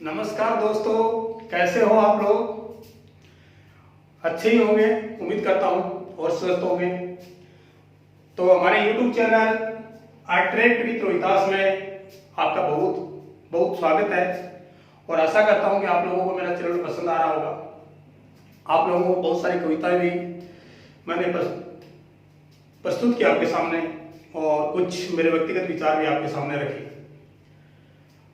नमस्कार दोस्तों, कैसे हो आप लोग? अच्छे ही होंगे, उम्मीद करता हूँ, और स्वस्थ होंगे। तो हमारे YouTube channel attract with Rohitas में आपका बहुत बहुत स्वागत है और आशा करता हूँ कि आप लोगों को मेरा चैनल पसंद आ रहा होगा। आप लोगों को बहुत सारी कविताएं भी मैंने प्रस्तुत की आपके सामने और कुछ मेरे व्यक्तिगत विचार भी आपके सामने रखे।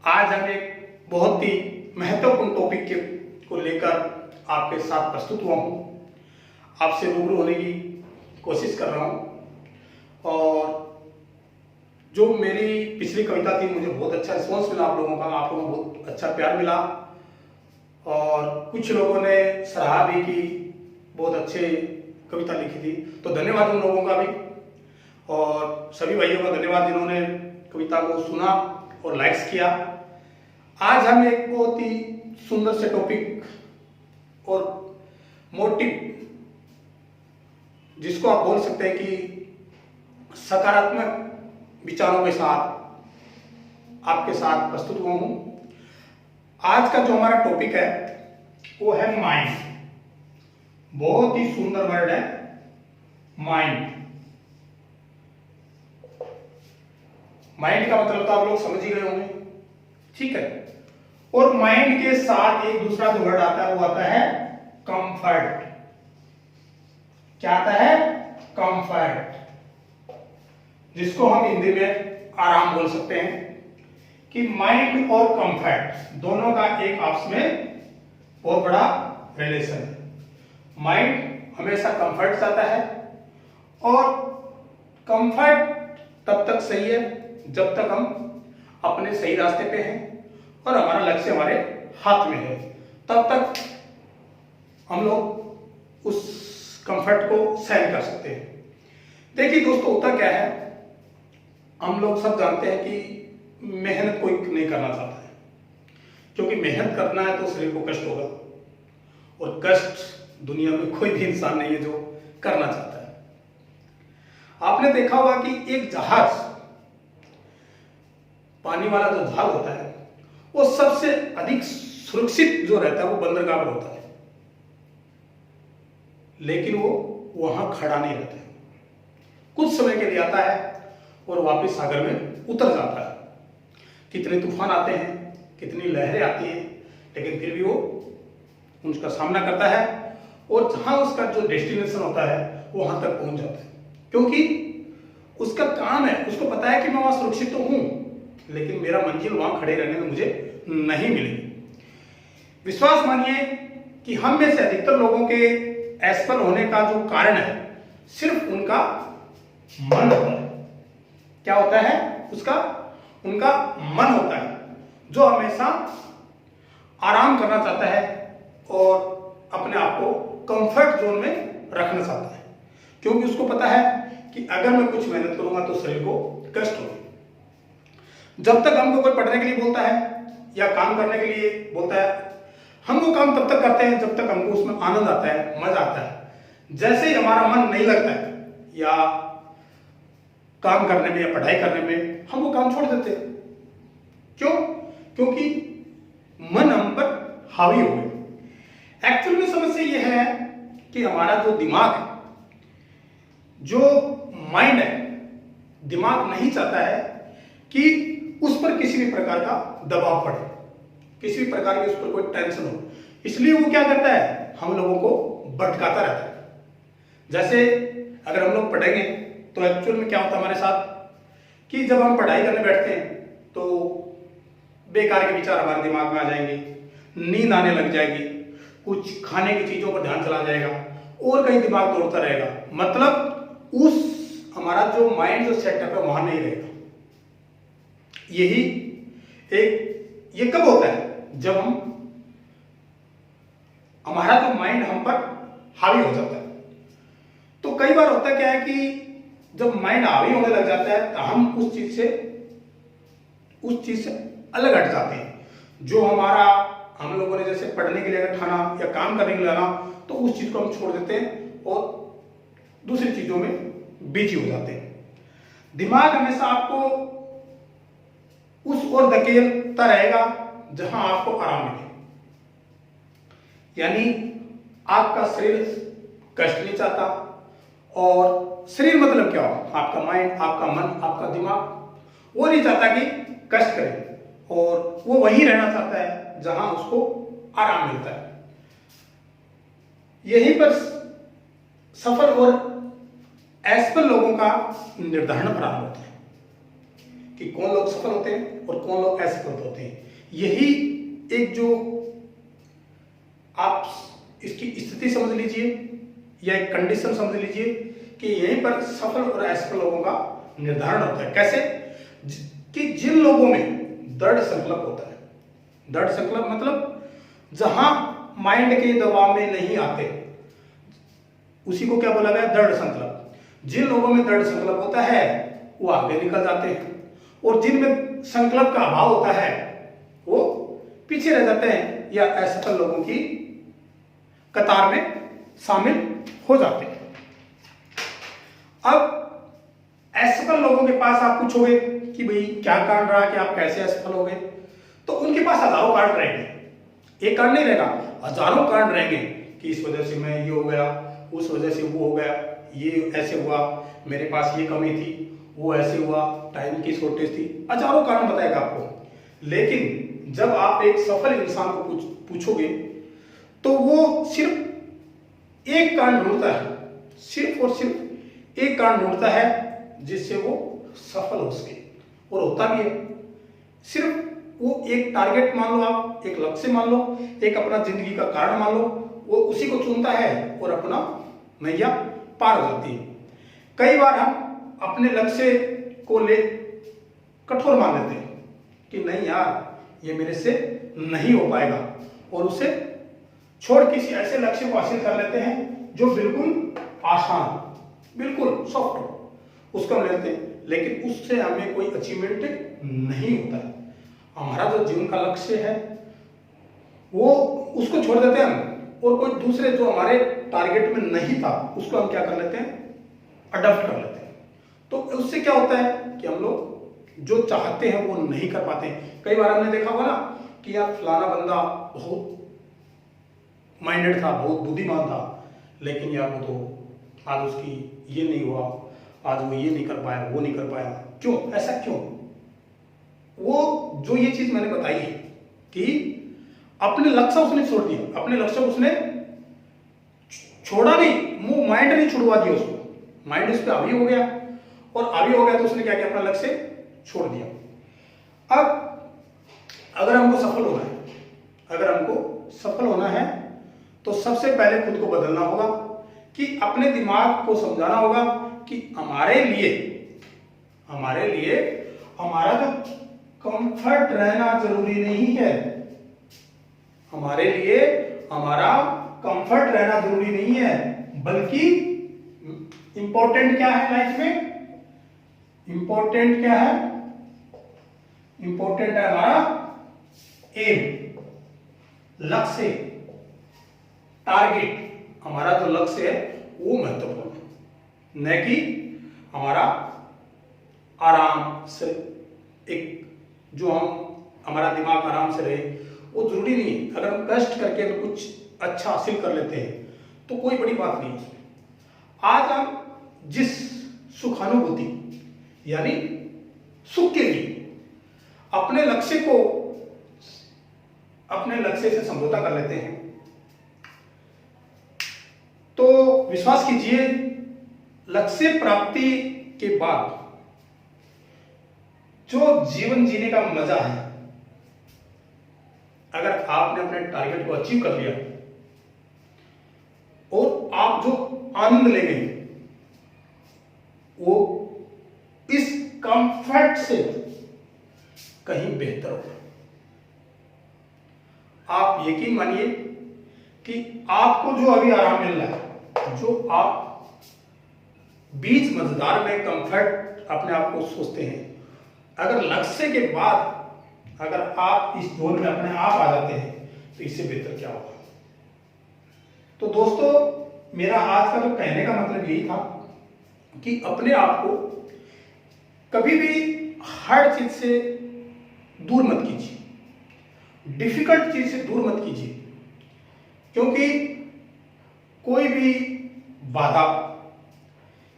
आज हम एक बहुत ही महत्वपूर्ण टॉपिक को लेकर आपके साथ प्रस्तुत हुआ हूँ, आपसे रूबरू होने की कोशिश कर रहा हूँ। और जो मेरी पिछली कविता थी, मुझे बहुत अच्छा रिस्पॉन्स मिला आप लोगों का, आप लोगों को बहुत अच्छा प्यार मिला और कुछ लोगों ने सराहा भी कि बहुत अच्छे कविता लिखी थी, तो धन्यवाद उन लोगों का भी। और सभी भाइयों का धन्यवाद जिन्होंने कविता को सुना और लाइक्स किया। आज हम एक बहुत ही सुंदर से टॉपिक और मोटिव, जिसको आप बोल सकते हैं कि सकारात्मक विचारों के साथ आपके साथ प्रस्तुत हुआ हूं। आज का जो हमारा टॉपिक है वो है माइंड। बहुत ही सुंदर वर्ड है माइंड। माइंड का मतलब तो आप लोग समझ ही गए होंगे, ठीक है। और माइंड के साथ एक दूसरा जो वर्ड आता है वो आता है कंफर्ट। क्या आता है? कंफर्ट, जिसको हम हिंदी में आराम बोल सकते हैं। कि माइंड और कंफर्ट दोनों का एक आपस में बहुत बड़ा रिलेशन है। माइंड हमेशा कंफर्ट चाहता है और कंफर्ट तब तक सही है जब तक हम अपने सही रास्ते पे हैं और हमारा लक्ष्य हमारे हाथ में है, तब तक हम लोग उस कंफर्ट को सहन कर सकते हैं। देखिए दोस्तों, होता क्या है, हम लोग सब जानते हैं कि मेहनत कोई नहीं करना चाहता है, क्योंकि मेहनत करना है तो शरीर को कष्ट होगा और कष्ट दुनिया में कोई भी इंसान नहीं है जो करना चाहता है। आपने देखा होगा कि एक जहाज, पानी वाला जो जहाज होता है, वो सबसे अधिक सुरक्षित जो रहता है वो बंदरगाह पर होता है, लेकिन वो वहां खड़ा नहीं रहता है। कुछ समय के लिए आता है और वापस सागर में उतर जाता है। कितने तूफान आते हैं, कितनी लहरें आती हैं, लेकिन फिर भी वो उनका सामना करता है और जहां उसका जो डेस्टिनेशन होता है वहां तक पहुंच जाता है, क्योंकि उसका काम है, उसको पता है कि मैं वहां सुरक्षित तो हूं, लेकिन मेरा मंजिल वहां खड़े रहने में मुझे नहीं मिलेगी। विश्वास मानिए कि हम में से अधिकतर लोगों के असफल होने का जो कारण है सिर्फ उनका मन होता है। क्या होता है? उनका मन होता है, जो हमेशा आराम करना चाहता है और अपने आप को कंफर्ट जोन में रखना चाहता है, क्योंकि उसको पता है कि अगर मैं कुछ मेहनत करूंगा तो शरीर को कष्ट होगा। जब तक हमको कोई पढ़ने के लिए बोलता है या काम करने के लिए बोलता है, हम वो काम तब तक करते हैं जब तक हमको उसमें आनंद आता है, मजा आता है। जैसे ही हमारा मन नहीं लगता है या काम करने में या पढ़ाई करने में, हम वो काम छोड़ देते हैं। क्यों? क्योंकि मन हम पर हावी हो गए। एक्चुअल में समस्या ये है कि हमारा जो दिमाग है, जो माइंड है, दिमाग नहीं चाहता है कि उस पर किसी भी प्रकार का दबाव पड़े, किसी भी प्रकार की उस पर कोई टेंशन हो। इसलिए वो क्या करता है, हम लोगों को भटकाता रहता है। जैसे अगर हम लोग पढ़ेंगे तो एक्चुअल में क्या होता है हमारे साथ कि जब हम पढ़ाई करने बैठते हैं तो बेकार के विचार हमारे दिमाग में आ जाएंगे, नींद आने लग जाएगी, कुछ खाने की चीजों पर ध्यान चला जाएगा और कहीं दिमाग दौड़ता रहेगा। मतलब उस हमारा जो माइंड जो सेटअप है वहां नहीं रहेगा। ये कब होता है? जब हमारा जो माइंड हम पर हावी हो जाता है। तो कई बार होता क्या है कि जब माइंड हावी होने लग जाता है तो हम उस चीज से अलग हट जाते हैं। जो हम लोगों ने जैसे पढ़ने के लिए अगर ठाना या काम करने के लिए आना, तो उस चीज को हम छोड़ देते हैं और दूसरी चीजों में बिजी हो जाते हैं। दिमाग हमेशा आपको उस ओर धकेलता रहेगा जहां आपको आराम मिले। यानी आपका शरीर कष्ट नहीं चाहता, और शरीर मतलब क्या हो, आपका माइंड, आपका मन, आपका दिमाग वो नहीं चाहता कि कष्ट करे, और वो वही रहना चाहता है जहां उसको आराम मिलता है। यहीं पर सफल और असफल लोगों का निर्धारण प्रारंभ होता है कि कौन लोग सफल होते हैं और कौन लोग असफल होते हैं। यही एक जो आप इसकी स्थिति समझ लीजिए या एक कंडीशन समझ लीजिए कि यहीं पर सफल और असफल लोगों का निर्धारण होता है। कैसे कि जिन लोगों में दृढ़ संकल्प होता है, दृढ़ संकल्प मतलब जहां माइंड के दबाव में नहीं आते, उसी को क्या बोला गया, दृढ़ संकल्प। जिन लोगों में दृढ़ संकल्प होता है वो आगे निकल जाते हैं, और जिनमें संकल्प का अभाव होता है वो पीछे रह जाते हैं या असफल लोगों की कतार में शामिल हो जाते हैं। अब असफल लोगों के पास आप पूछोगे कि भाई क्या कारण रहा कि आप कैसे असफल हो गए, तो उनके पास हजारों कारण रहेंगे। एक कारण नहीं रहेगा, हजारों कारण रहेंगे कि इस वजह से मैं ये हो गया, उस वजह से वो हो गया, ये ऐसे हुआ, मेरे पास ये कमी थी, वो ऐसे हुआ, टाइम की शॉर्टेज थी, हजारों कारण बताएगा आपको। लेकिन जब आप एक सफल इंसान को पूछोगे तो वो सिर्फ एक कारण ढूंढता है, सिर्फ और सिर्फ एक कारण ढूंढता है जिससे वो सफल हो सके, और होता भी है। सिर्फ वो एक टारगेट मान लो, आप एक लक्ष्य मान लो, एक अपना जिंदगी का कारण मान लो, वो उसी को चुनता है और अपना नैया पार हो जाती है। कई बार हम अपने लक्ष्य को ले कठोर मान लेते हैं कि नहीं यार ये मेरे से नहीं हो पाएगा, और उसे छोड़ किसी ऐसे लक्ष्य को हासिल कर लेते हैं जो बिल्कुल आसान, बिल्कुल सॉफ्ट हो, उसको हम लेते हैं। लेकिन उससे हमें कोई अचीवमेंट नहीं होता है। हमारा जो जीवन का लक्ष्य है वो उसको छोड़ देते हैं हम, और कोई दूसरे जो हमारे टारगेट में नहीं था उसको हम क्या कर लेते हैं, अडॉप्ट कर लेते हैं। तो उससे क्या होता है कि हम लोग जो चाहते हैं वो नहीं कर पाते हैं। कई बार हमने देखा होगा ना कि यार फलाना बंदा बहुत माइंडेड था, बहुत बुद्धिमान था, लेकिन यार वो तो आज उसकी ये नहीं हुआ, आज वो ये नहीं कर पाया, वो नहीं कर पाया। क्यों, ऐसा क्यों? वो जो ये चीज मैंने बताई है कि अपने लक्ष्य उसने छोड़ दिया, अपने लक्ष्य उसने छोड़ा नहीं, वो माइंड नहीं छुड़वा दिया उसको, माइंड उस पर हावी हो गया, और हावी हो गया तो उसने क्या किया, अपना लक्ष्य छोड़ दिया। अब अगर हमको सफल होना है, अगर हमको सफल होना है तो सबसे पहले खुद को बदलना होगा कि अपने दिमाग को समझाना होगा कि हमारे लिए हमारा जो कंफर्ट रहना जरूरी नहीं है, हमारे लिए हमारा कंफर्ट रहना जरूरी नहीं है, बल्कि इंपॉर्टेंट क्या है लाइफ में, इंपॉर्टेंट क्या है, इंपॉर्टेंट है हमारा एम, लक्ष्य, टारगेट। हमारा जो लक्ष्य है वो महत्वपूर्ण है, न कि हमारा आराम से, एक जो हमारा दिमाग आराम से रहे वो जरूरी नहीं है। अगर हम कष्ट करके तो कुछ अच्छा हासिल कर लेते हैं तो कोई बड़ी बात नहीं है। आज हम जिस सुखानुभूति यानी सुख के लिए अपने लक्ष्य से समझौता कर लेते हैं, तो विश्वास कीजिए लक्ष्य प्राप्ति के बाद जो जीवन जीने का मजा है, अगर आपने अपने टारगेट को अचीव कर लिया और आप जो आनंद ले गए वो इस कंफर्ट से कहीं बेहतर होगा। आप यकीन मानिए कि आपको जो अभी आराम मिल रहा है, जो आप बीच मजेदार में कंफर्ट अपने आप को सोचते हैं, अगर लक्ष्य के बाद अगर आप इस जोन में अपने आप आ जाते हैं तो इससे बेहतर क्या होगा। तो दोस्तों, मेरा आज का जो कहने का मतलब यही था कि अपने आप को कभी भी हर चीज से दूर मत कीजिए। डिफिकल्ट चीज से दूर मत कीजिए, क्योंकि कोई भी बाधा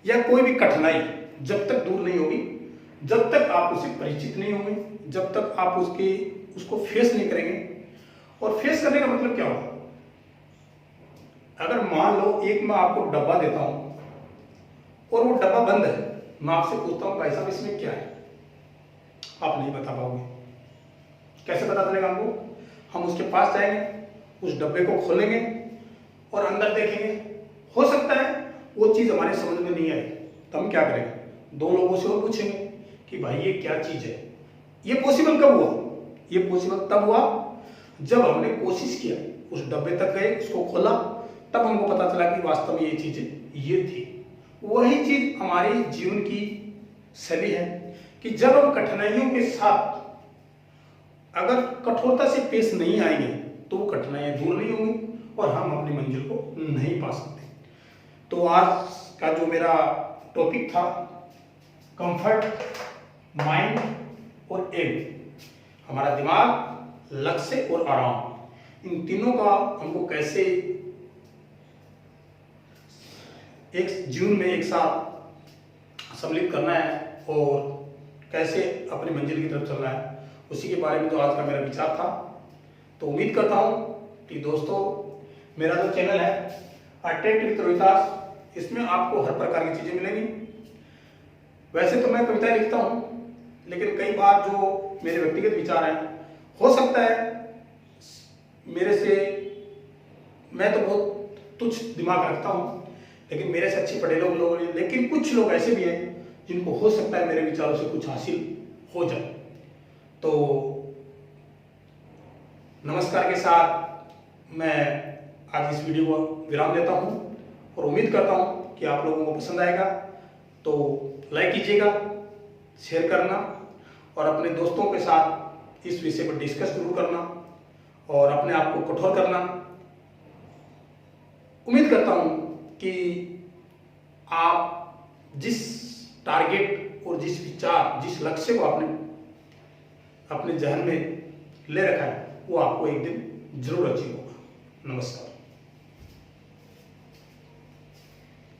या कोई भी कठिनाई जब तक दूर नहीं होगी, जब तक आप उससे परिचित नहीं होंगे, जब तक आप उसको फेस नहीं करेंगे। और फेस करने का मतलब क्या होगा? अगर मान लो एक मैं आपको डब्बा देता हूं और वो डब्बा बंद है, मैं आपसे पूछता हूं भाई साहब इसमें क्या है, आप नहीं बता पाओगे। कैसे पता चलेगा हमको? हम उसके पास जाएंगे, उस डब्बे को खोलेंगे और अंदर देखेंगे। हो सकता है वो चीज हमारे समझ में नहीं आई, तो हम क्या करेंगे? 2 लोगों से और पूछेंगे कि भाई ये क्या चीज है। ये पॉसिबल कब हुआ? ये पॉसिबल तब हुआ जब हमने कोशिश किया, उस डब्बे तक गए, उसको खोला, तब हमको पता चला कि वास्तव में ये चीजें ये थी। वही चीज हमारी जीवन की शैली है कि जब हम कठिनाइयों के साथ अगर कठोरता से पेश नहीं आएंगे तो वो कठिनाइयां दूर नहीं होंगी और हम अपनी मंजिल को नहीं पा सकते। तो आज का जो मेरा टॉपिक था, कंफर्ट, माइंड और एम, हमारा दिमाग, लक्ष्य और आराम, इन तीनों का हमको कैसे एक जीवन में एक साथ सम्मिलित करना है और कैसे अपनी मंजिल की तरफ चलना है, उसी के बारे में जो आज का मेरा विचार था। तो उम्मीद करता हूं कि दोस्तों मेरा जो चैनल है अटेंटिव रोहितास, इसमें आपको हर प्रकार की चीजें मिलेंगी। वैसे तो मैं कविताएं लिखता हूं, लेकिन कई बार जो मेरे व्यक्तिगत विचार हैं, हो सकता है मेरे से, मैं तो बहुत तुच्छ दिमाग रखता हूं, लेकिन मेरे से अच्छे पढ़े लोग हैं, लेकिन कुछ लोग ऐसे भी हैं जिनको हो सकता है मेरे विचारों से कुछ हासिल हो जाए। तो नमस्कार के साथ मैं आज इस वीडियो को विराम देता हूं और उम्मीद करता हूं कि आप लोगों को पसंद आएगा। तो लाइक कीजिएगा, शेयर करना और अपने दोस्तों के साथ इस विषय पर डिस्कस जरूर करना और अपने आप को कठोर करना। उम्मीद करता हूं कि आप जिस टारगेट और जिस विचार, जिस लक्ष्य को आपने अपने जहन में ले रखा है, वो आपको एक दिन जरूर अचीव होगा। नमस्कार।